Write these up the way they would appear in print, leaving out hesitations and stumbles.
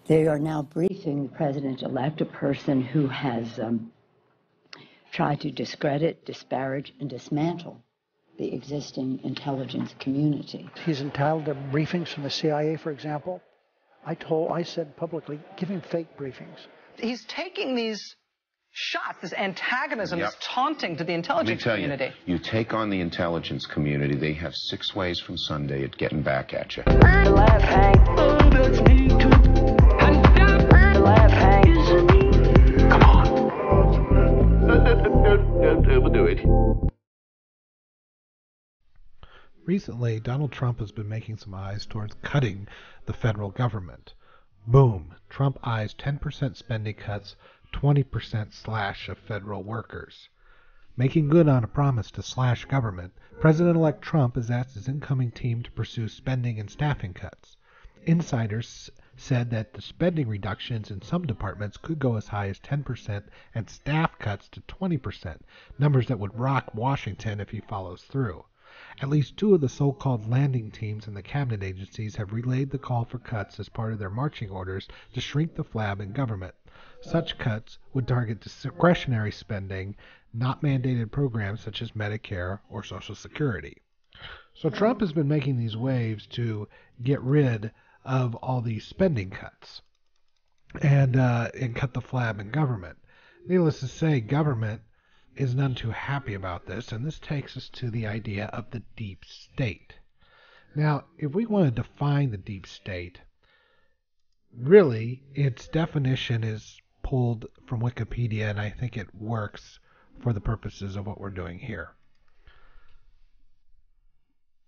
They are now briefing the president-elect, a person who has tried to discredit, disparage, and dismantle the existing intelligence community. He's entitled to briefings from the CIA, for example. I said publicly, give him fake briefings. He's taking these shots, this antagonism, this taunting to the intelligence community. You take on the intelligence community, they have 6 ways from Sunday at getting back at you. Laugh, Hank. Oh, that's me too. Laugh, Hank. Come on. We'll do it. Recently, Donald Trump has been making some eyes towards cutting the federal government. Boom. Trump eyes 10% spending cuts, 20% slash of federal workers. Making good on a promise to slash government, President-elect Trump has asked his incoming team to pursue spending and staffing cuts. Insiders said that the spending reductions in some departments could go as high as 10% and staff cuts to 20%, numbers that would rock Washington if he follows through. At least 2 of the so-called landing teams in the cabinet agencies have relayed the call for cuts as part of their marching orders to shrink the flab in government. Such cuts would target discretionary spending, not mandated programs such as Medicare or Social Security. So Trump has been making these waves to get rid of all these spending cuts and cut the flab in government. Needless to say, government is none too happy about this, and this takes us to the idea of the deep state. Now, if we want to define the deep state, really, its definition is pulled from Wikipedia, and I think it works for the purposes of what we're doing here.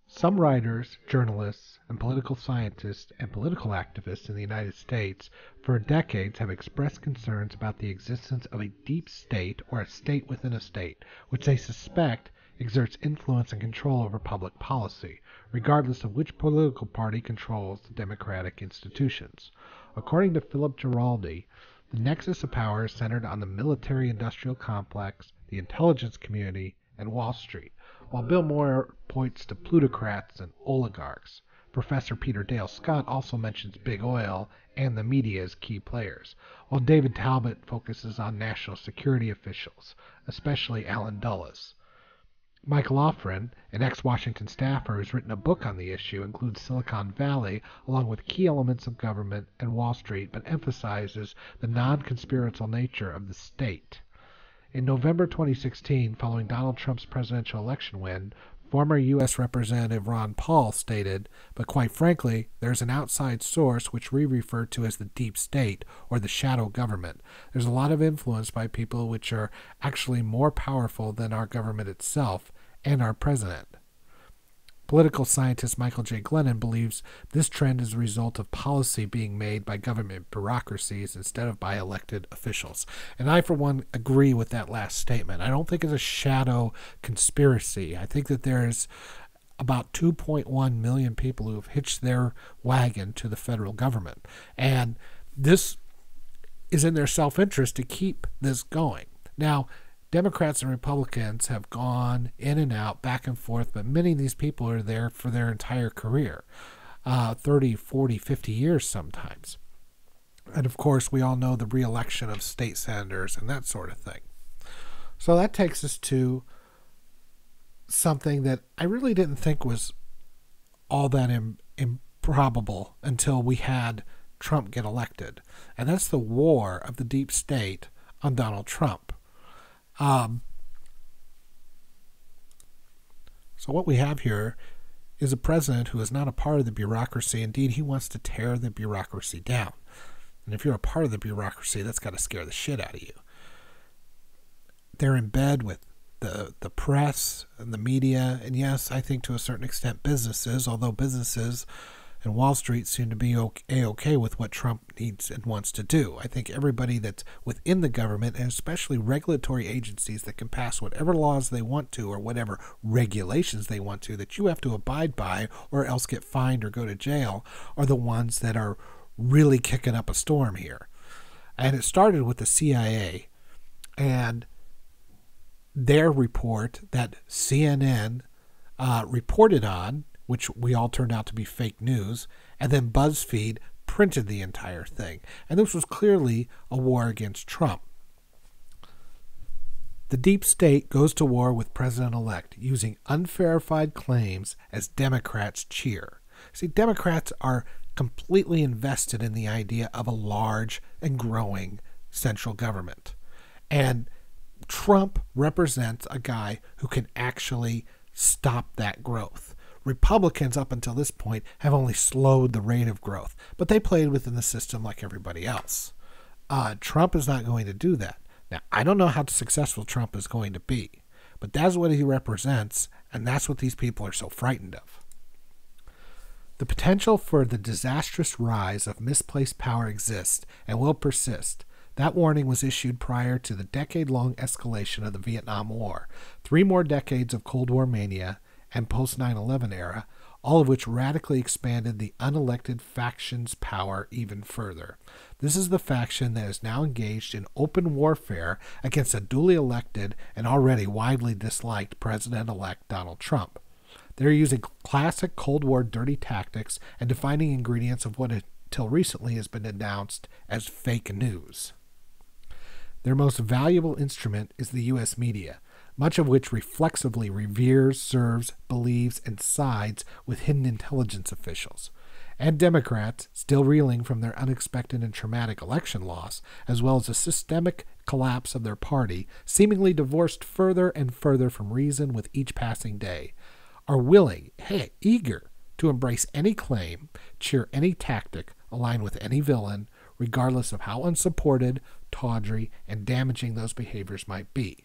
Some writers, journalists, and political scientists and political activists in the United States for decades have expressed concerns about the existence of a deep state or a state within a state, which they suspect exerts influence and control over public policy, regardless of which political party controls the democratic institutions. According to Philip Giraldi, the nexus of power is centered on the military-industrial complex, the intelligence community, and Wall Street, while Bill Moore points to plutocrats and oligarchs. Professor Peter Dale Scott also mentions big oil and the media as key players, while David Talbot focuses on national security officials, especially Alan Dulles. Michael Offren, an ex-Washington staffer who's written a book on the issue, includes Silicon Valley along with key elements of government and Wall Street, but emphasizes the non-conspiratorial nature of the state. In November 2016, following Donald Trump's presidential election win, former U.S. Representative Ron Paul stated, "But quite frankly, there's an outside source which we refer to as the deep state or the shadow government. There's a lot of influence by people which are actually more powerful than our government itself and our president." Political scientist Michael J. Glennon believes this trend is a result of policy being made by government bureaucracies instead of by elected officials. And I, for one, agree with that last statement. I don't think it's a shadow conspiracy. I think that there's about 2.1 million people who have hitched their wagon to the federal government. And this is in their self-interest to keep this going. Now, Democrats and Republicans have gone in and out, back and forth, but many of these people are there for their entire career, 30, 40, 50 years sometimes. And of course, we all know the re-election of state senators and that sort of thing. So that takes us to something that I really didn't think was all that improbable until we had Trump get elected. And that's the war of the deep state on Donald Trump. So what we have here is a president who is not a part of the bureaucracy. Indeed, he wants to tear the bureaucracy down. And if you're a part of the bureaucracy, that's got to scare the shit out of you. They're in bed with the press and the media, and yes, I think to a certain extent businesses, although businesses and Wall Street seem to be okay with what Trump needs and wants to do. I think everybody that's within the government, and especially regulatory agencies that can pass whatever laws they want to or whatever regulations they want to that you have to abide by or else get fined or go to jail, are the ones that are really kicking up a storm here. And it started with the CIA and their report that CNN reported on, which we all turned out to be fake news, and then BuzzFeed printed the entire thing. And this was clearly a war against Trump. The deep state goes to war with President-elect using unverified claims as Democrats cheer. See, Democrats are completely invested in the idea of a large and growing central government. And Trump represents a guy who can actually stop that growth. Republicans, up until this point, have only slowed the rate of growth, but they played within the system like everybody else. Trump is not going to do that. Now, I don't know how successful Trump is going to be, but that's what he represents, and that's what these people are so frightened of. The potential for the disastrous rise of misplaced power exists and will persist. That warning was issued prior to the decade-long escalation of the Vietnam War, 3 more decades of Cold War mania and post-9/11 era, all of which radically expanded the unelected faction's power even further. This is the faction that is now engaged in open warfare against a duly elected and already widely disliked President-elect Donald Trump. They're using classic Cold War dirty tactics and defining ingredients of what until recently has been announced as fake news. Their most valuable instrument is the U.S. media, much of which reflexively reveres, serves, believes, and sides with hidden intelligence officials. And Democrats, still reeling from their unexpected and traumatic election loss, as well as the systemic collapse of their party, seemingly divorced further and further from reason with each passing day, are willing, eager, to embrace any claim, cheer any tactic, align with any villain, regardless of how unsupported, tawdry, and damaging those behaviors might be.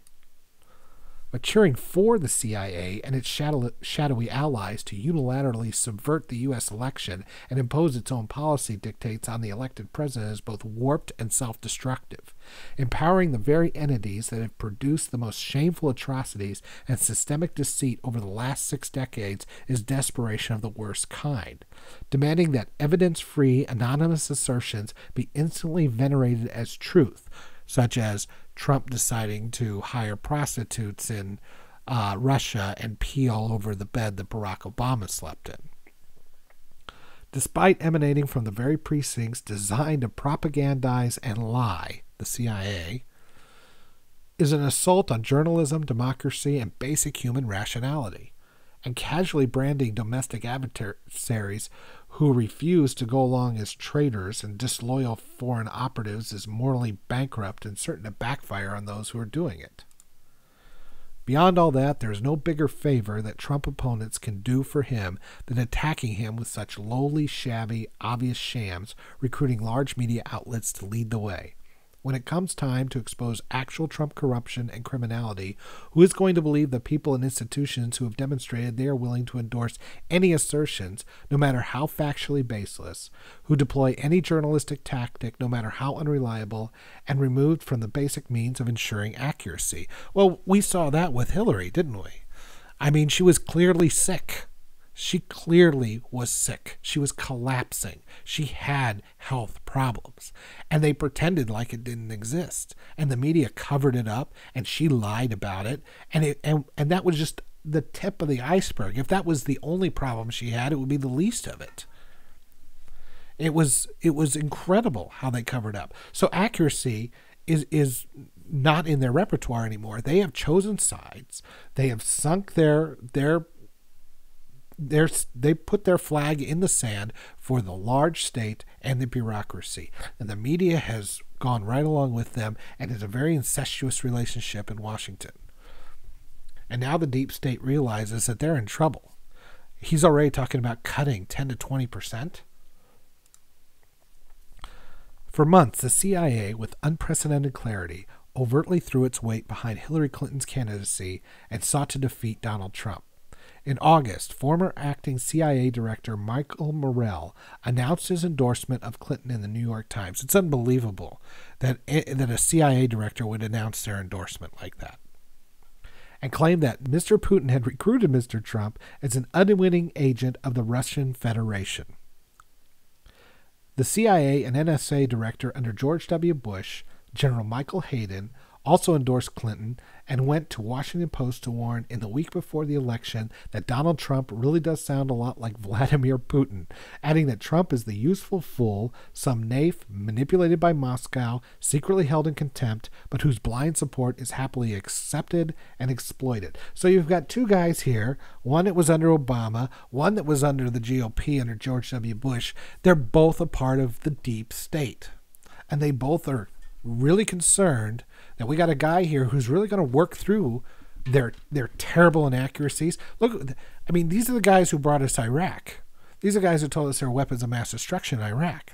But cheering for the CIA and its shadowy allies to unilaterally subvert the U.S. election and impose its own policy dictates on the elected president is both warped and self-destructive. Empowering the very entities that have produced the most shameful atrocities and systemic deceit over the last 6 decades is desperation of the worst kind. Demanding that evidence-free, anonymous assertions be instantly venerated as truth, such as Trump deciding to hire prostitutes in Russia and pee all over the bed that Barack Obama slept in. Despite emanating from the very precincts designed to propagandize and lie, the CIA is an assault on journalism, democracy, and basic human rationality. And casually branding domestic adversaries who refuse to go along as traitors and disloyal foreign operatives is morally bankrupt and certain to backfire on those who are doing it. Beyond all that, there is no bigger favor that Trump opponents can do for him than attacking him with such lowly, shabby, obvious shams, recruiting large media outlets to lead the way. When it comes time to expose actual Trump corruption and criminality, who is going to believe the people and institutions who have demonstrated they are willing to endorse any assertions, no matter how factually baseless, who deploy any journalistic tactic, no matter how unreliable, and removed from the basic means of ensuring accuracy? Well, we saw that with Hillary, didn't we? I mean, she was clearly sick. She clearly was sick. She was collapsing. She had health problems. And they pretended like it didn't exist. And the media covered it up, and she lied about it. And that was just the tip of the iceberg. If that was the only problem she had, it would be the least of it. It was incredible how they covered up. So accuracy is not in their repertoire anymore. They have chosen sides. They have sunk they put their flag in the sand for the large state and the bureaucracy. And the media has gone right along with them and is a very incestuous relationship in Washington. And now the deep state realizes that they're in trouble. He's already talking about cutting 10 to 20%. For months, the CIA, with unprecedented clarity, overtly threw its weight behind Hillary Clinton's candidacy and sought to defeat Donald Trump. In August, former acting CIA Director Michael Morrell announced his endorsement of Clinton in the New York Times. It's unbelievable that a CIA director would announce their endorsement like that. And claimed that Mr. Putin had recruited Mr. Trump as an unwitting agent of the Russian Federation. The CIA and NSA director under George W. Bush, General Michael Hayden, also endorsed Clinton and went to Washington Post to warn in the week before the election that Donald Trump really does sound a lot like Vladimir Putin, adding that Trump is the useful fool, some naif manipulated by Moscow, secretly held in contempt, but whose blind support is happily accepted and exploited. So you've got two guys here, one that was under Obama, one that was under the GOP under George W. Bush. They're both a part of the deep state. And they both are really concerned that we got a guy here who's really going to work through their terrible inaccuracies. Look, I mean, these are the guys who brought us Iraq. These are the guys who told us there are weapons of mass destruction in Iraq.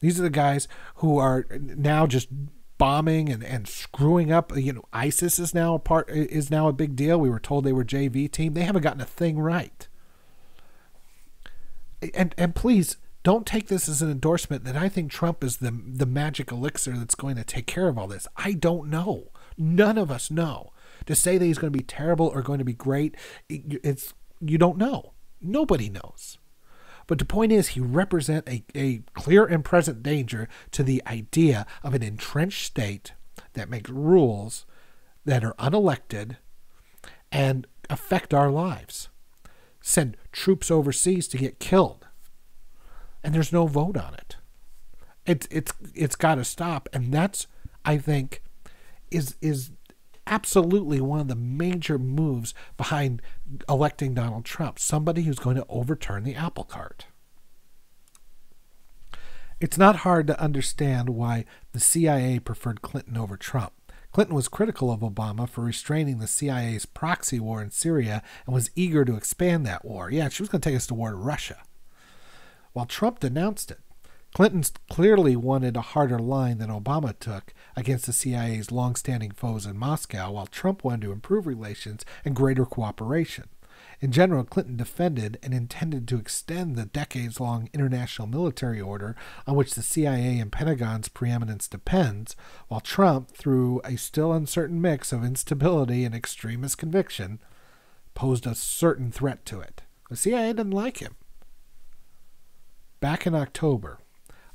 These are the guys who are now just bombing and screwing up. You know, ISIS is now a big deal. We were told they were JV team. They haven't gotten a thing right. And please, don't take this as an endorsement that I think Trump is the magic elixir that's going to take care of all this. I don't know. None of us know. To say that he's going to be terrible or going to be great, you don't know. Nobody knows. But the point is, he represents a clear and present danger to the idea of an entrenched state that makes rules that are unelected and affect our lives. Send troops overseas to get killed. And there's no vote on it. It's got to stop, and that's, I think, is absolutely one of the major moves behind electing Donald Trump. Somebody who's going to overturn the apple cart. It's not hard to understand why the CIA preferred Clinton over Trump. Clinton was critical of Obama for restraining the CIA's proxy war in Syria and was eager to expand that war. Yeah, she was going to take us to war to Russia. While Trump denounced it, Clinton clearly wanted a harder line than Obama took against the CIA's longstanding foes in Moscow, while Trump wanted to improve relations and greater cooperation. In general, Clinton defended and intended to extend the decades-long international military order on which the CIA and Pentagon's preeminence depends, while Trump, through a still uncertain mix of instability and extremist conviction, posed a certain threat to it. The CIA didn't like him. Back in October,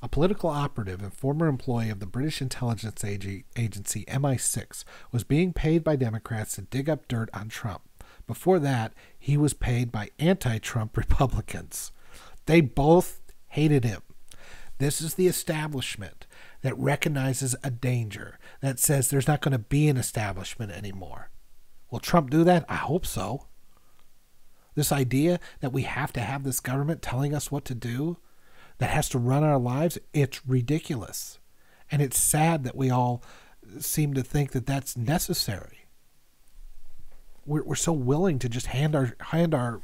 a political operative and former employee of the British intelligence agency MI6 was being paid by Democrats to dig up dirt on Trump. Before that, he was paid by anti-Trump Republicans. They both hated him. This is the establishment that recognizes a danger, that says there's not going to be an establishment anymore. Will Trump do that? I hope so. This idea that we have to have this government telling us what to do, that has to run our lives, it's ridiculous. And it's sad that we all seem to think that that's necessary. We're so willing to just hand our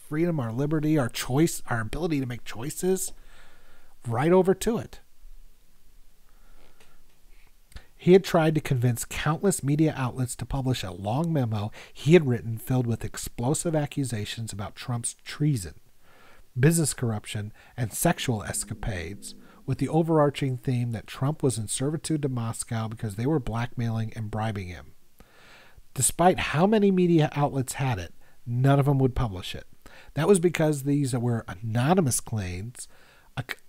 freedom, our liberty, our choice, our ability to make choices right over to it. He had tried to convince countless media outlets to publish a long memo he had written filled with explosive accusations about Trump's treason, business corruption, and sexual escapades, with the overarching theme that Trump was in servitude to Moscow because they were blackmailing and bribing him. Despite how many media outlets had it, none of them would publish it. That was because these were anonymous claims,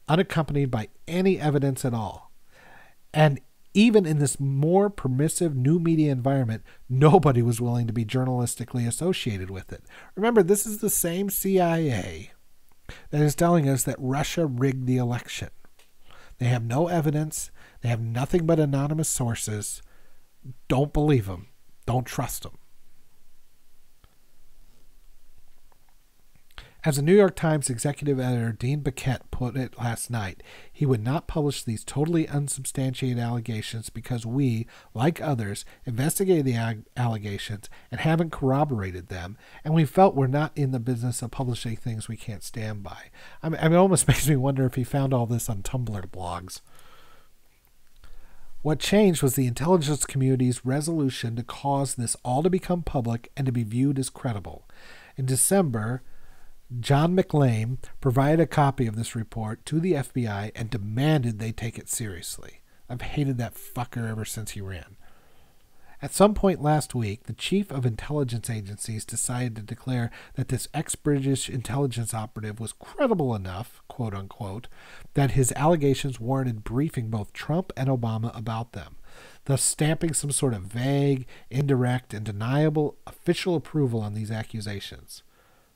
unaccompanied by any evidence at all. And even in this more permissive new media environment, nobody was willing to be journalistically associated with it. Remember, this is the same CIA that is telling us that Russia rigged the election. They have no evidence. They have nothing but anonymous sources. Don't believe them. Don't trust them. As the New York Times executive editor Dean Baquet put it last night, he would not publish these totally unsubstantiated allegations because we, like others, investigated the allegations and haven't corroborated them, and we felt we're not in the business of publishing things we can't stand by. I mean, it almost makes me wonder if he found all this on Tumblr blogs. What changed was the intelligence community's resolution to cause this all to become public and to be viewed as credible. In December, John McLean provided a copy of this report to the FBI and demanded they take it seriously. I've hated that fucker ever since he ran. At some point last week, the chief of intelligence agencies decided to declare that this ex-British intelligence operative was credible enough, quote unquote, that his allegations warranted briefing both Trump and Obama about them. thus stamping some sort of vague, indirect, and deniable official approval on these accusations.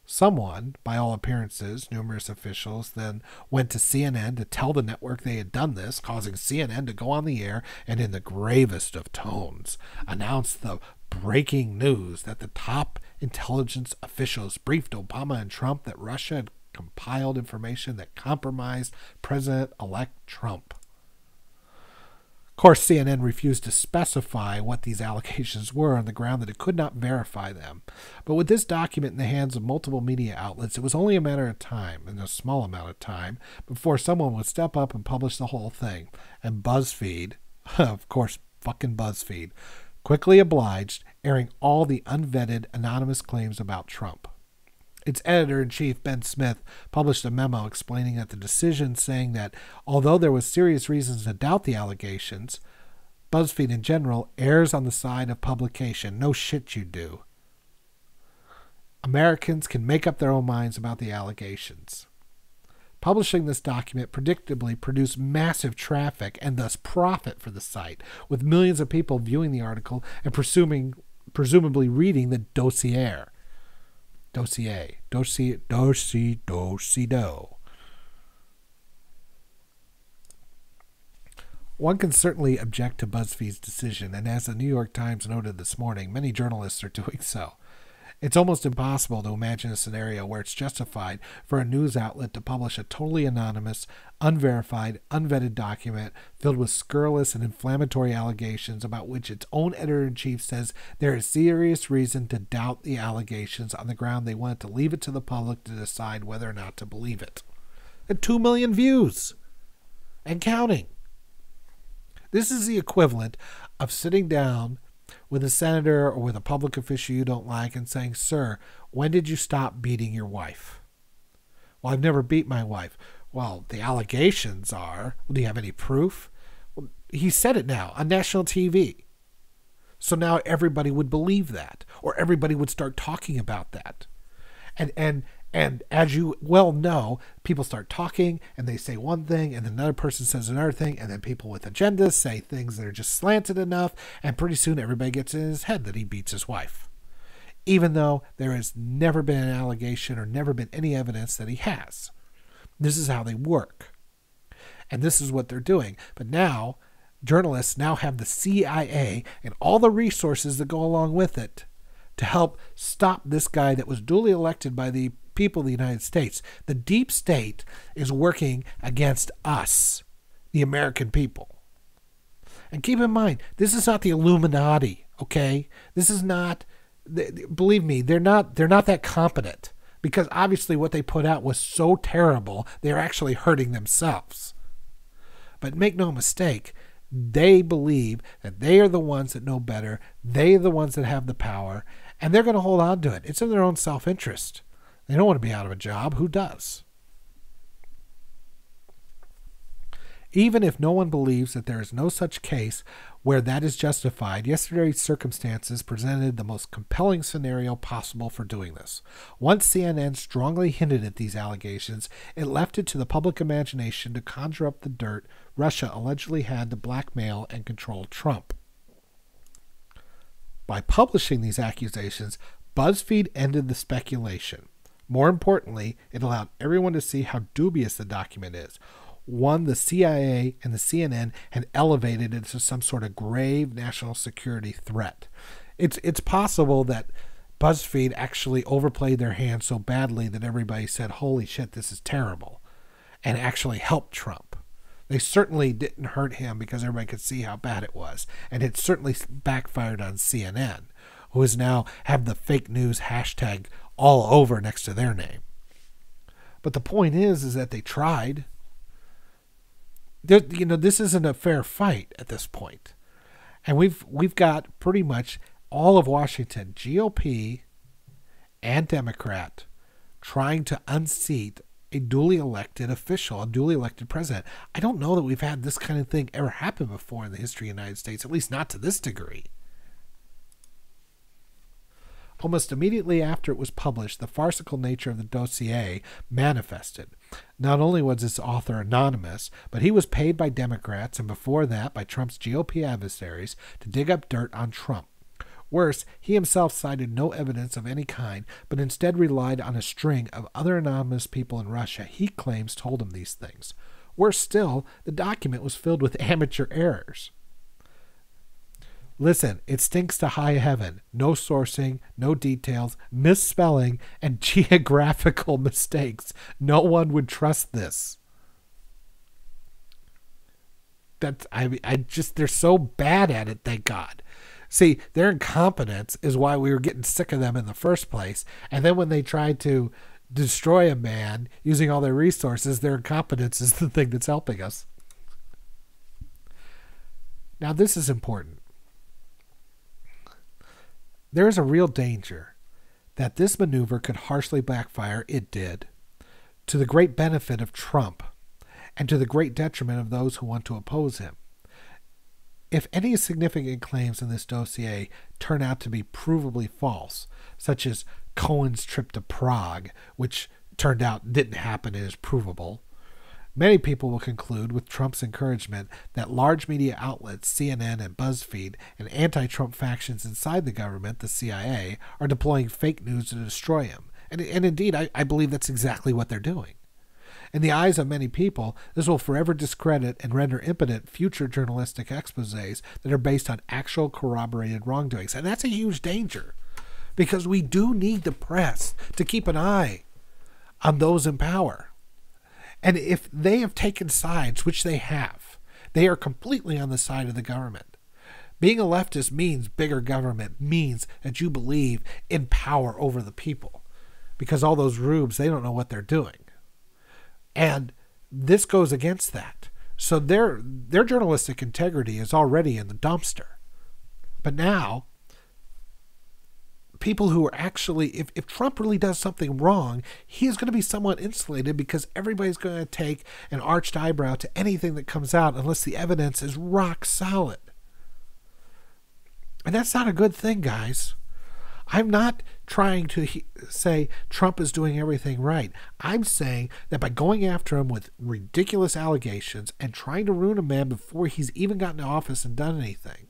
Someone, by all appearances, numerous officials, then went to CNN to tell the network they had done this, causing CNN to go on the air and in the gravest of tones announce the breaking news that the top intelligence officials briefed Obama and Trump that Russia had compiled information that compromised President-elect Trump. Of course, CNN refused to specify what these allegations were on the ground that it could not verify them. But with this document in the hands of multiple media outlets, it was only a matter of time, and a small amount of time, before someone would step up and publish the whole thing. And BuzzFeed, of course, fucking BuzzFeed, quickly obliged, airing all the unvetted, anonymous claims about Trump. Its editor-in-chief, Ben Smith, published a memo explaining that the decision, saying that although there was serious reasons to doubt the allegations, BuzzFeed in general errs on the side of publication. No shit you do. Americans can make up their own minds about the allegations. Publishing this document predictably produced massive traffic and thus profit for the site, with millions of people viewing the article and presumably reading the dossier. One can certainly object to BuzzFeed's decision, and as the New York Times noted this morning, many journalists are doing so. It's almost impossible to imagine a scenario where it's justified for a news outlet to publish a totally anonymous, unverified, unvetted document filled with scurrilous and inflammatory allegations about which its own editor-in-chief says there is serious reason to doubt the allegations on the ground they want to leave it to the public to decide whether or not to believe it. At 2 million views and counting. This is the equivalent of sitting down with a senator or with a public official you don't like and saying, "Sir, when did you stop beating your wife?" "Well, I've never beat my wife." "Well, the allegations are." "Well, do you have any proof?" Well, he said it now on national TV. So now everybody would believe that, or everybody would start talking about that. And as you well know, people start talking and they say one thing and then another person says another thing, and then people with agendas say things that are just slanted enough, and pretty soon everybody gets in his head that he beats his wife, even though there has never been an allegation or never been any evidence that he has. This is how they work. And this is what they're doing. But now, journalists now have the CIA and all the resources that go along with it to help stop this guy that was duly elected by the people of the United States. The deep state is working against us, the American people. And keep in mind, this is not the Illuminati, okay? This is not, believe me, they're not that competent, because obviously what they put out was so terrible, they're actually hurting themselves. But make no mistake, they believe that they are the ones that know better, they are the ones that have the power, and they're going to hold on to it. It's in their own self-interest. They don't want to be out of a job. Who does? Even if no one believes that there is no such case where that is justified, yesterday's circumstances presented the most compelling scenario possible for doing this. Once CNN strongly hinted at these allegations, it left it to the public imagination to conjure up the dirt Russia allegedly had to blackmail and control Trump. By publishing these accusations, BuzzFeed ended the speculation. More importantly, it allowed everyone to see how dubious the document is. One the CIA and the CNN had elevated into some sort of grave national security threat. It's possible that BuzzFeed actually overplayed their hand so badly that everybody said, "Holy shit, this is terrible," and actually helped Trump. They certainly didn't hurt him because everybody could see how bad it was. And it certainly backfired on CNN, who is now have the fake news hashtag all over next to their name. But the point is that they tried. This isn't a fair fight at this point. And we've got pretty much all of Washington, GOP and Democrat, trying to unseat a duly elected official, a duly elected president. I don't know that we've had this kind of thing ever happen before in the history of the United States, at least not to this degree. Almost immediately after it was published, the farcical nature of the dossier manifested. Not only was its author anonymous, but he was paid by Democrats and before that by Trump's GOP adversaries to dig up dirt on Trump. Worse, he himself cited no evidence of any kind, but instead relied on a string of other anonymous people in Russia he claims told him these things. Worse still, the document was filled with amateur errors. Listen, it stinks to high heaven. No sourcing, no details, misspelling, and geographical mistakes. No one would trust this. They're so bad at it, thank God. See, their incompetence is why we were getting sick of them in the first place. And then when they tried to destroy a man using all their resources, their incompetence is the thing that's helping us. Now, this is important. There is a real danger that this maneuver could harshly backfire, it did, to the great benefit of Trump and to the great detriment of those who want to oppose him. If any significant claims in this dossier turn out to be provably false, such as Cohen's trip to Prague, which turned out didn't happen and is provable, many people will conclude, with Trump's encouragement, that large media outlets, CNN and BuzzFeed, and anti-Trump factions inside the government, the CIA, are deploying fake news to destroy him. And indeed, I believe that's exactly what they're doing. In the eyes of many people, this will forever discredit and render impotent future journalistic exposés that are based on actual corroborated wrongdoings. And that's a huge danger, because we do need the press to keep an eye on those in power. And if they have taken sides, which they have, they are completely on the side of the government. Being a leftist means bigger government, means that you believe in power over the people, because all those rubes, they don't know what they're doing. And this goes against that. So their journalistic integrity is already in the dumpster. But now, people who are actually, if Trump really does something wrong, he's going to be somewhat insulated because everybody's going to take an arched eyebrow to anything that comes out unless the evidence is rock solid. And that's not a good thing, guys. I'm not trying to say Trump is doing everything right. I'm saying that by going after him with ridiculous allegations and trying to ruin a man before he's even gotten to office and done anything,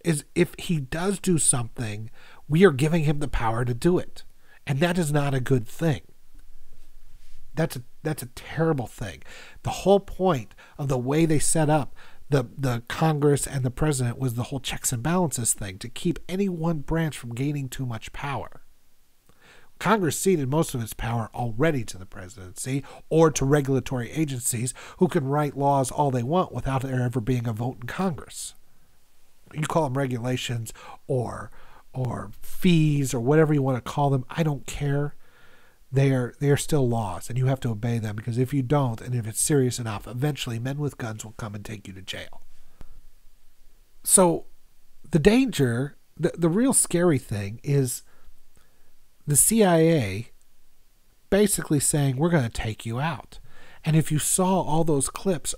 is if he does do something, we are giving him the power to do it. And that is not a good thing. That's a terrible thing. The whole point of the way they set up the Congress and the president was the whole checks and balances thing, to keep any one branch from gaining too much power. Congress ceded most of its power already to the presidency or to regulatory agencies who can write laws all they want without there ever being a vote in Congress. You call them regulations or fees or whatever you want to call them. I don't care. They are still laws, and you have to obey them, because if you don't, and if it's serious enough, eventually men with guns will come and take you to jail. So the danger, the real scary thing is the CIA basically saying, we're going to take you out. And if you saw all those clips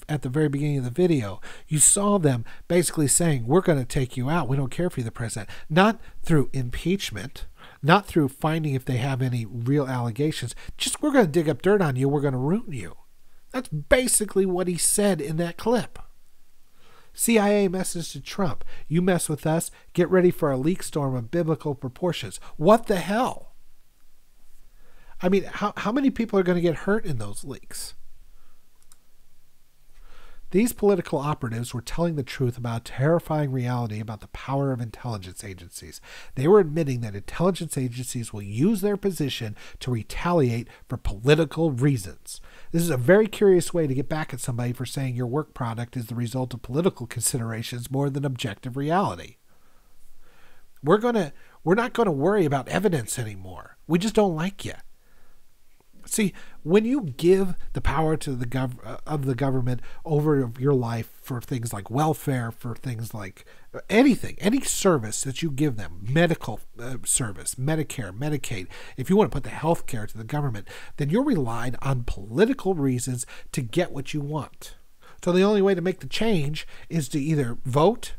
at the very beginning of the video, you saw them basically saying, we're going to take you out. We don't care if you're the president. Not through impeachment, not through finding if they have any real allegations. Just, we're going to dig up dirt on you. We're going to ruin you. That's basically what he said in that clip. CIA message to Trump. You mess with us, get ready for a leak storm of biblical proportions. What the hell? I mean, how many people are going to get hurt in those leaks? These political operatives were telling the truth about a terrifying reality about the power of intelligence agencies. They were admitting that intelligence agencies will use their position to retaliate for political reasons. This is a very curious way to get back at somebody for saying your work product is the result of political considerations more than objective reality. We're not going to worry about evidence anymore. We just don't like you. See, when you give the power to the government over your life for things like welfare, for things like anything, any service that you give them, medical service, Medicare, Medicaid, if you want to put the health care to the government, then you're relying on political reasons to get what you want. So the only way to make the change is to either vote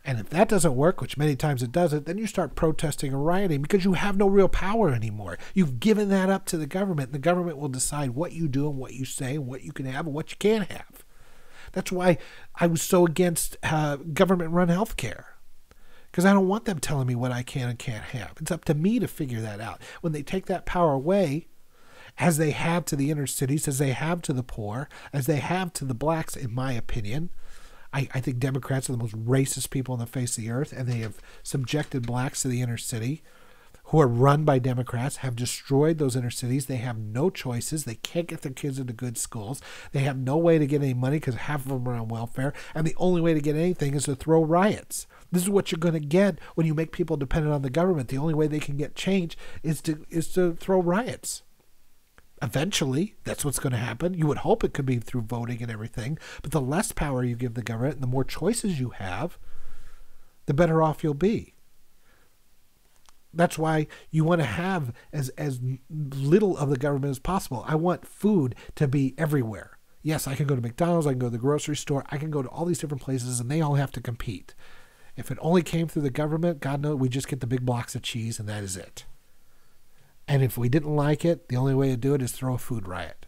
And if that doesn't work, which many times it doesn't, then you start protesting or rioting because you have no real power anymore. You've given that up to the government, and the government will decide what you do and what you say and what you can have and what you can't have. That's why I was so against government-run health care. Because I don't want them telling me what I can and can't have. It's up to me to figure that out. When they take that power away, as they have to the inner cities, as they have to the poor, as they have to the blacks, in my opinion, I think Democrats are the most racist people on the face of the earth, and they have subjected blacks to the inner city, who are run by Democrats, have destroyed those inner cities. They have no choices. They can't get their kids into good schools. They have no way to get any money because half of them are on welfare, and the only way to get anything is to throw riots. This is what you're going to get when you make people dependent on the government. The only way they can get change is to throw riots. Eventually, that's what's going to happen. You would hope it could be through voting and everything, but the less power you give the government and the more choices you have, the better off you'll be. That's why you want to have as little of the government as possible. I want food to be everywhere. Yes, I can go to McDonald's, I can go to the grocery store, I can go to all these different places, and they all have to compete. If it only came through the government, God knows, we just get the big blocks of cheese, and that is it. And if we didn't like it, the only way to do it is throw a food riot.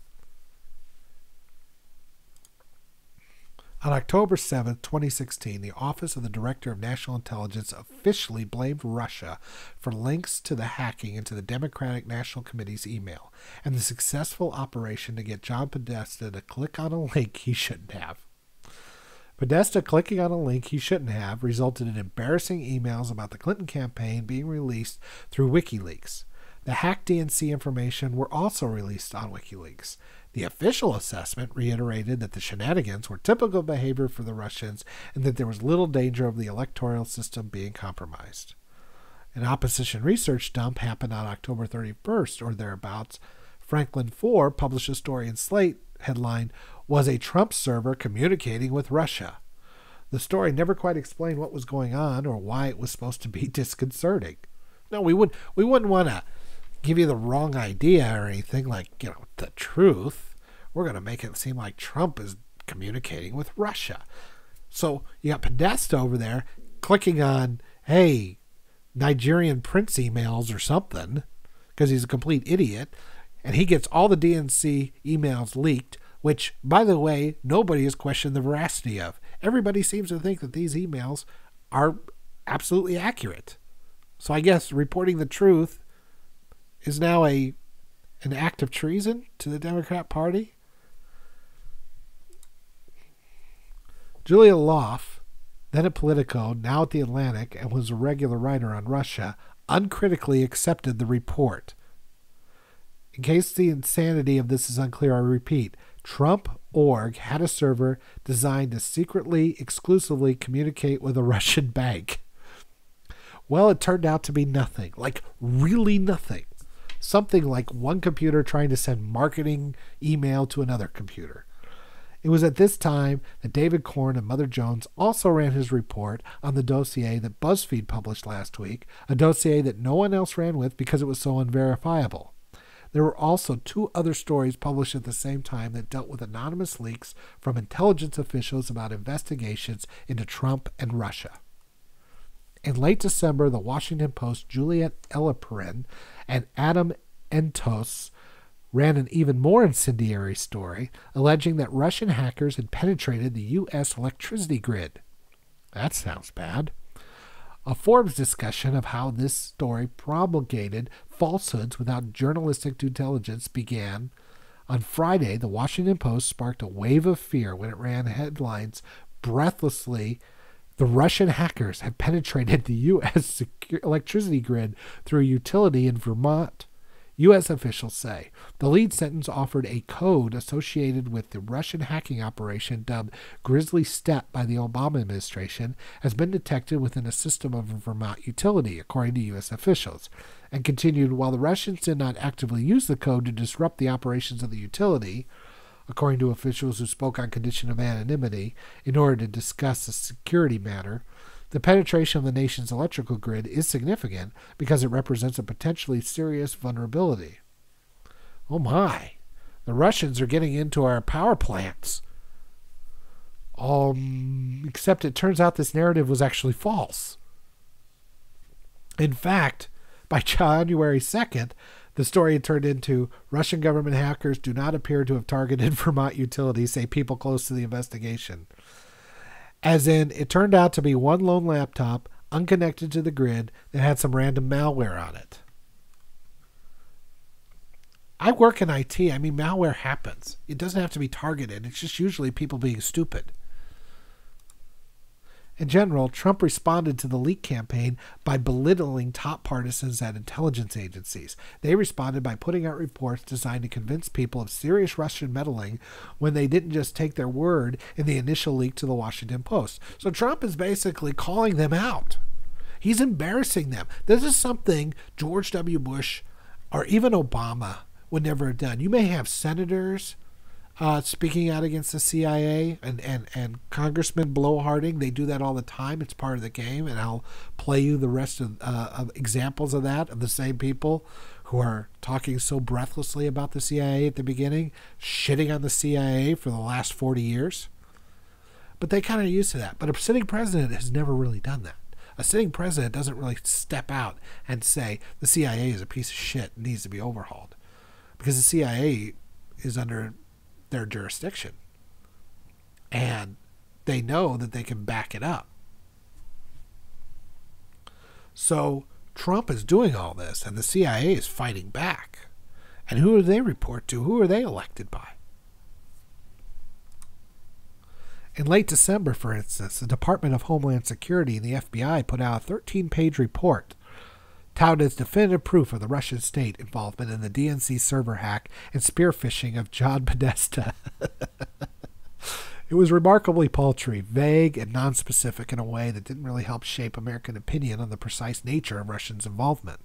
On October 7, 2016, the Office of the Director of National Intelligence officially blamed Russia for links to the hacking into the Democratic National Committee's email and the successful operation to get John Podesta to click on a link he shouldn't have. Podesta clicking on a link he shouldn't have resulted in embarrassing emails about the Clinton campaign being released through WikiLeaks. The hacked DNC information were also released on WikiLeaks. The official assessment reiterated that the shenanigans were typical behavior for the Russians and that there was little danger of the electoral system being compromised. An opposition research dump happened on October 31st or thereabouts. Franklin Foer published a story in Slate, headline, "Was a Trump server communicating with Russia?" The story never quite explained what was going on or why it was supposed to be disconcerting. No, we wouldn't want to give you the wrong idea or anything like, the truth. We're going to make it seem like Trump is communicating with Russia. So you got Podesta over there clicking on, hey, Nigerian prince emails or something, because he's a complete idiot, and he gets all the DNC emails leaked, which, by the way, nobody has questioned the veracity of. Everybody seems to think that these emails are absolutely accurate. So I guess reporting the truth is now an act of treason to the Democrat Party. Julia Loff, then at Politico, now at The Atlantic, and was a regular writer on Russia, uncritically accepted the report. In case the insanity of this is unclear, I repeat, Trump.org had a server designed to secretly, exclusively communicate with a Russian bank. Well, it turned out to be nothing, like really nothing. Something like one computer trying to send marketing email to another computer. It was at this time that David Corn and Mother Jones also ran his report on the dossier that BuzzFeed published last week, a dossier that no one else ran with because it was so unverifiable. There were also 2 other stories published at the same time that dealt with anonymous leaks from intelligence officials about investigations into Trump and Russia. In late December, the Washington Post, Juliet Elleperin, and Adam Entos ran an even more incendiary story alleging that Russian hackers had penetrated the U.S. electricity grid. That sounds bad. A Forbes discussion of how this story promulgated falsehoods without journalistic due diligence began. On Friday, the Washington Post sparked a wave of fear when it ran headlines breathlessly, "The Russian hackers have penetrated the U.S. electricity grid through a utility in Vermont." U.S. officials say the lead sentence offered a code associated with the Russian hacking operation dubbed Grizzly Step by the Obama administration has been detected within a system of a Vermont utility, according to U.S. officials, and continued, while the Russians did not actively use the code to disrupt the operations of the utility, according to officials who spoke on condition of anonymity in order to discuss a security matter, the penetration of the nation's electrical grid is significant because it represents a potentially serious vulnerability. Oh my, the Russians are getting into our power plants. Except it turns out this narrative was actually false. In fact, by January 2nd, the story had turned into Russian government hackers do not appear to have targeted Vermont utilities, say people close to the investigation. As in, it turned out to be one lone laptop, unconnected to the grid, that had some random malware on it. I work in IT. I mean, malware happens. It doesn't have to be targeted. It's just usually people being stupid. In general, Trump responded to the leak campaign by belittling top partisans at intelligence agencies. They responded by putting out reports designed to convince people of serious Russian meddling when they didn't just take their word in the initial leak to the Washington Post. So Trump is basically calling them out. He's embarrassing them. This is something George W. Bush or even Obama would never have done. You may have senators speaking out against the CIA and Congressman blowharding. They do that all the time. It's part of the game, and I'll play you the rest of examples of that, of the same people who are talking so breathlessly about the CIA at the beginning, shitting on the CIA for the last 40 years. But they kind of used to that. But a sitting president has never really done that. A sitting president doesn't really step out and say the CIA is a piece of shit and needs to be overhauled, because the CIA is under their jurisdiction, and they know that they can back it up. So Trump is doing all this, and the CIA is fighting back. And who do they report to? Who are they elected by? In late December, for instance, the Department of Homeland Security and the FBI put out a 13-page report touted as definitive proof of the Russian state involvement in the DNC server hack and spearphishing of John Podesta. It was remarkably paltry, vague, and nonspecific in a way that didn't really help shape American opinion on the precise nature of Russians' involvement.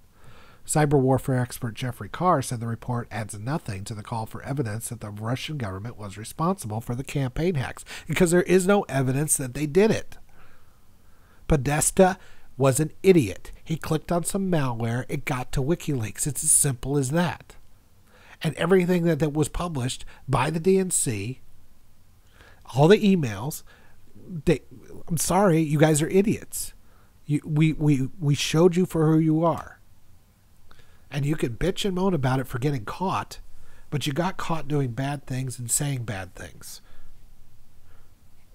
Cyber warfare expert Jeffrey Carr said the report adds nothing to the call for evidence that the Russian government was responsible for the campaign hacks, because there is no evidence that they did it. Podesta was an idiot. He clicked on some malware. It got to WikiLeaks. It's as simple as that. And everything that was published by the DNC, all the emails, I'm sorry, you guys are idiots. We showed you for who you are. And you can bitch and moan about it for getting caught, but you got caught doing bad things and saying bad things.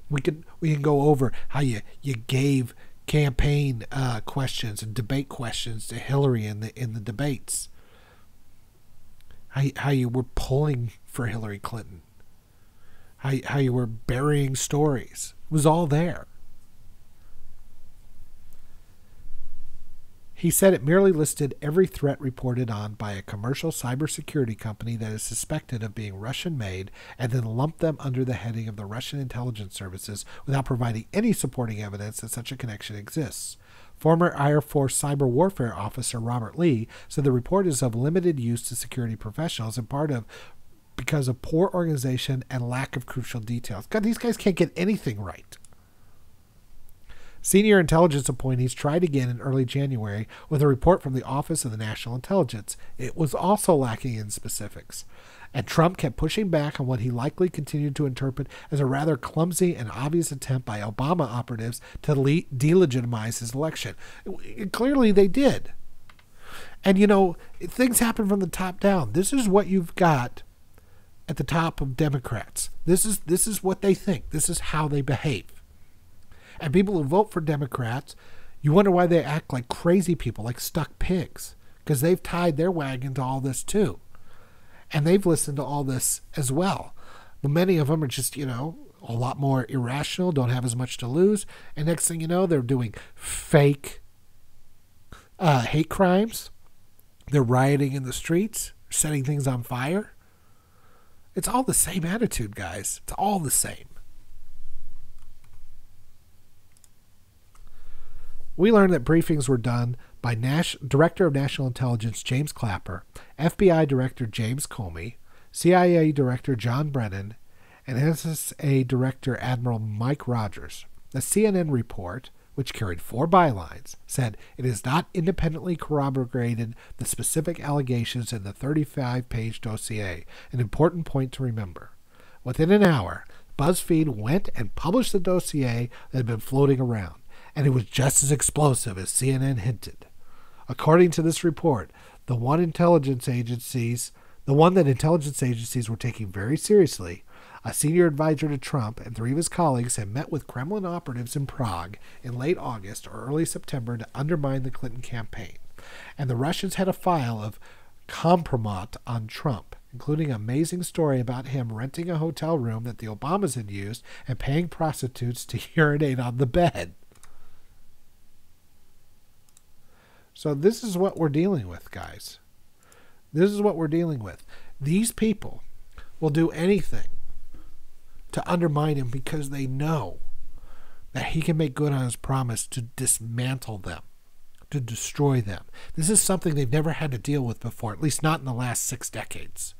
We can go over how you gave campaign questions and debate questions to Hillary in the debates. How you were pulling for Hillary Clinton. How you were burying stories. It was all there. He said it merely listed every threat reported on by a commercial cybersecurity company that is suspected of being Russian-made, and then lumped them under the heading of the Russian intelligence services without providing any supporting evidence that such a connection exists. Former Air Force cyber warfare officer Robert Lee said the report is of limited use to security professionals, in part because of poor organization and lack of crucial details. God, these guys can't get anything right. Senior intelligence appointees tried again in early January with a report from the Office of the National Intelligence. It was also lacking in specifics. And Trump kept pushing back on what he likely continued to interpret as a rather clumsy and obvious attempt by Obama operatives to delegitimize his election. Clearly they did. And, things happen from the top down. This is what you've got at the top of Democrats. This is what they think. This is how they behave. And people who vote for Democrats, you wonder why they act like crazy people, like stuck pigs, because they've tied their wagon to all this too. And they've listened to all this as well. But many of them are just, a lot more irrational, don't have as much to lose. And next thing you know, they're doing fake hate crimes. They're rioting in the streets, setting things on fire. It's all the same attitude, guys. It's all the same. We learned that briefings were done by Director of National Intelligence James Clapper, FBI Director James Comey, CIA Director John Brennan, and NSA Director Admiral Mike Rogers. The CNN report, which carried 4 bylines, said it has not independently corroborated the specific allegations in the 35-page dossier, an important point to remember. Within an hour, BuzzFeed went and published the dossier that had been floating around, and it was just as explosive as CNN hinted. According to this report, the one that intelligence agencies were taking very seriously, a senior advisor to Trump and 3 of his colleagues had met with Kremlin operatives in Prague in late August or early September to undermine the Clinton campaign. And the Russians had a file of compromat on Trump, including an amazing story about him renting a hotel room that the Obamas had used and paying prostitutes to urinate on the bed. So this is what we're dealing with, guys. This is what we're dealing with. These people will do anything to undermine him because they know that he can make good on his promise to dismantle them, to destroy them. This is something they've never had to deal with before, at least not in the last 6 decades.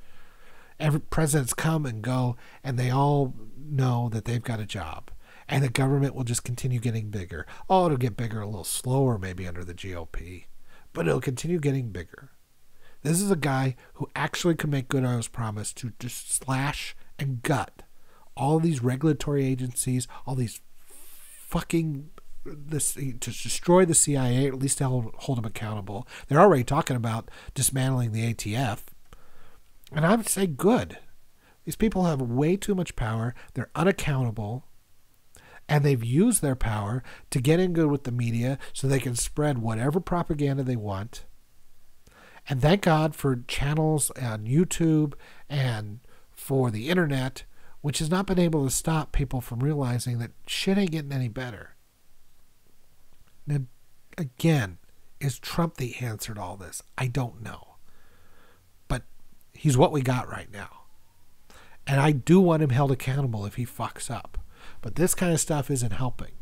Every presidents come and go, and they all know that they've got a job. And the government will just continue getting bigger. Oh, it'll get bigger a little slower maybe under the GOP, but it'll continue getting bigger. This is a guy who actually can make good on his promise to just slash and gut all these regulatory agencies, all these fucking, to destroy the CIA, or at least they'll hold them accountable. They're already talking about dismantling the ATF. And I would say good. These people have way too much power. They're unaccountable. And they've used their power to get in good with the media so they can spread whatever propaganda they want. And thank God for channels on YouTube and for the internet, which has not been able to stop people from realizing that shit ain't getting any better. Now, again, is Trump the answer to all this? I don't know. But he's what we got right now. And I do want him held accountable if he fucks up. But this kind of stuff isn't helping.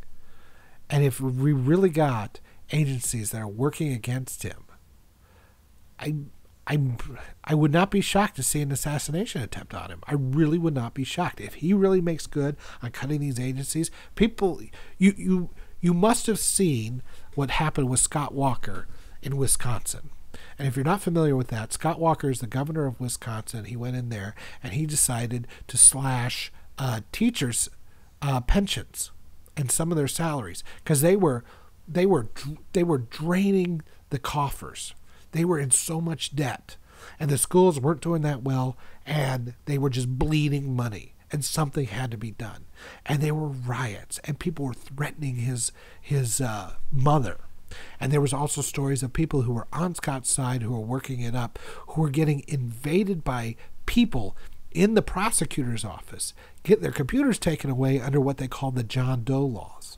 And if we really got agencies that are working against him, I would not be shocked to see an assassination attempt on him. I really would not be shocked. If he really makes good on cutting these agencies, people, you must have seen what happened with Scott Walker in Wisconsin. And if you're not familiar with that, Scott Walker is the governor of Wisconsin. He went in there and he decided to slash teachers' pensions and some of their salaries because they were draining the coffers. They were in so much debt, and the schools weren't doing that well, and they were just bleeding money, and something had to be done. And there were riots, and people were threatening his mother. And there was also stories of people who were on Scott's side who were working it up, who were getting invaded by people in the prosecutor's office, get their computers taken away under what they called the John Doe laws.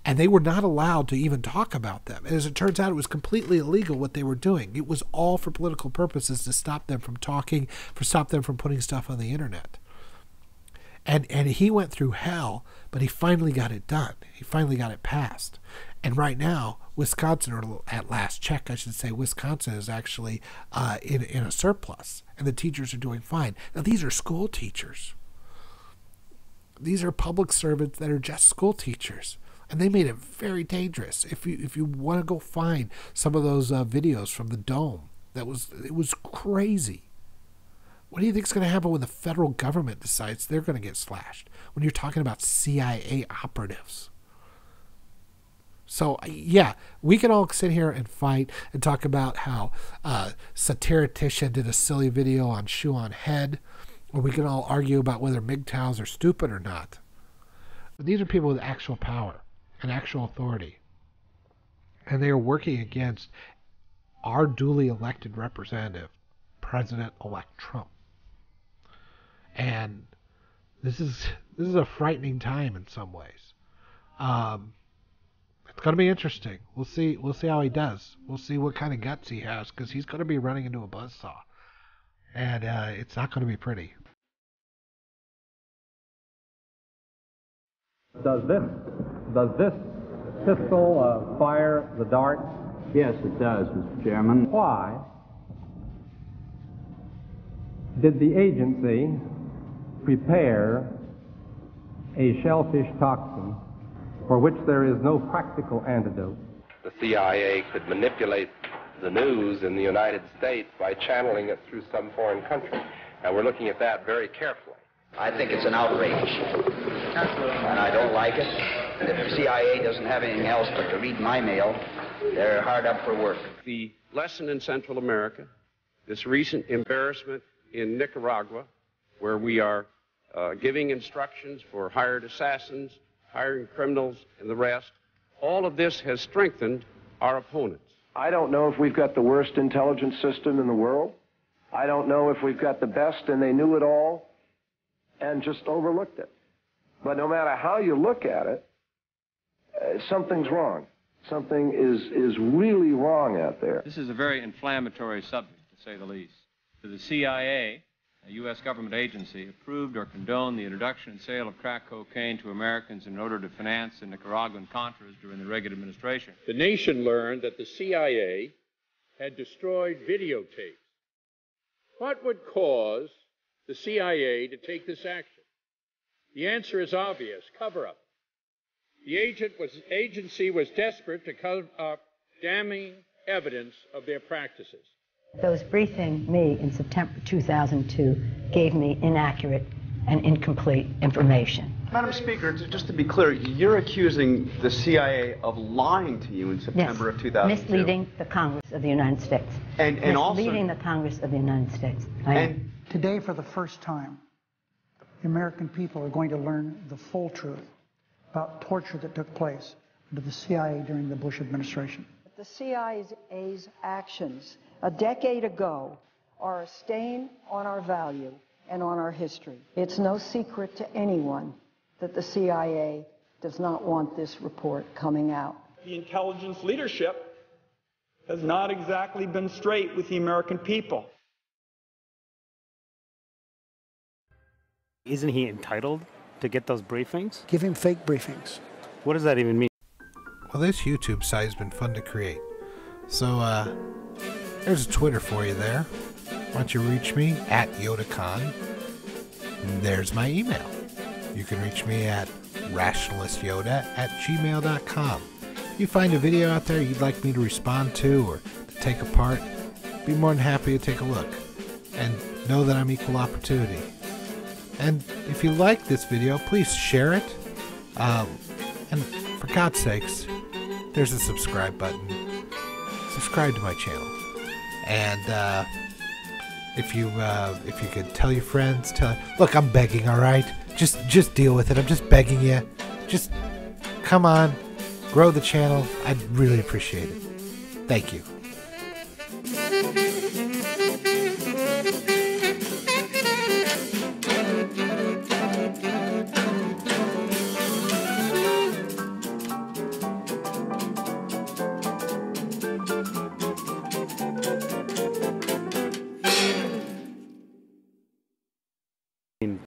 And they were not allowed to even talk about them. And as it turns out, it was completely illegal what they were doing. It was all for political purposes to stop them from talking, for stop them from putting stuff on the internet. And he went through hell, but he finally got it done. He finally got it passed. And right now, Wisconsin, or at last check, I should say, Wisconsin is actually in a surplus, and the teachers are doing fine. Now, these are school teachers. These are public servants that are just school teachers. And they made it very dangerous. If you want to go find some of those videos from the Dome, it was crazy. What do you think is going to happen when the federal government decides they're going to get slashed? When you're talking about CIA operatives. So, yeah, we can all sit here and fight and talk about how Satiritician did a silly video on Shoe on Head, or we can all argue about whether MGTOWs are stupid or not. But these are people with actual power and actual authority. And they are working against our duly elected representative, President-elect Trump. And this is a frightening time in some ways. It's going to be interesting. We'll see how he does. We'll see what kind of guts he has, because he's going to be running into a buzzsaw. And it's not going to be pretty. Does this pistol fire the dart? Yes, it does, Mr. Chairman. Why did the agency prepare a shellfish toxin for which there is no practical antidote? The CIA could manipulate the news in the United States by channeling it through some foreign country, and we're looking at that very carefully. I think it's an outrage. and I don't like it. And if the CIA doesn't have anything else but to read my mail, they're hard up for work. The lesson in Central America, this recent embarrassment in Nicaragua, where we are giving instructions for hired assassins, hiring criminals, and the rest, all of this has strengthened our opponents. I don't know if we've got the worst intelligence system in the world. I don't know if we've got the best and they knew it all and just overlooked it. But no matter how you look at it, something's wrong. Something is really wrong out there. This is a very inflammatory subject, to say the least. To the CIA, a U.S. government agency, approved or condoned the introduction and sale of crack cocaine to Americans in order to finance the Nicaraguan Contras during the Reagan administration. The nation learned that the CIA had destroyed videotapes. What would cause the CIA to take this action? The answer is obvious: cover-up. The agency was desperate to cover up damning evidence of their practices. Those briefing me in September 2002 gave me inaccurate and incomplete information. Madam Speaker, just to be clear, you're accusing the CIA of lying to you in September of 2002. Misleading the Congress of the United States. And misleading the Congress of the United States. Today, for the first time, the American people are going to learn the full truth about torture that took place under the CIA during the Bush administration. The CIA's actions a decade ago are a stain on our value and on our history. It's no secret to anyone that the CIA does not want this report coming out. The intelligence leadership has not exactly been straight with the American people. Isn't he entitled to get those briefings? Give him fake briefings. What does that even mean? Well, this YouTube site has been fun to create. So, there's a Twitter for you there. Why don't you reach me at YodaCon? There's my email. You can reach me at rationalistyoda@gmail.com. You find a video out there you'd like me to respond to or to take apart, be more than happy to take a look. And know that I'm equal opportunity. And if you like this video, please share it. And for God's sakes, there's a subscribe button. Subscribe to my channel. And if you could tell your friends, look, I'm begging, all right? Just deal with it. I'm just begging you. Just come on, grow the channel. I'd really appreciate it. Thank you.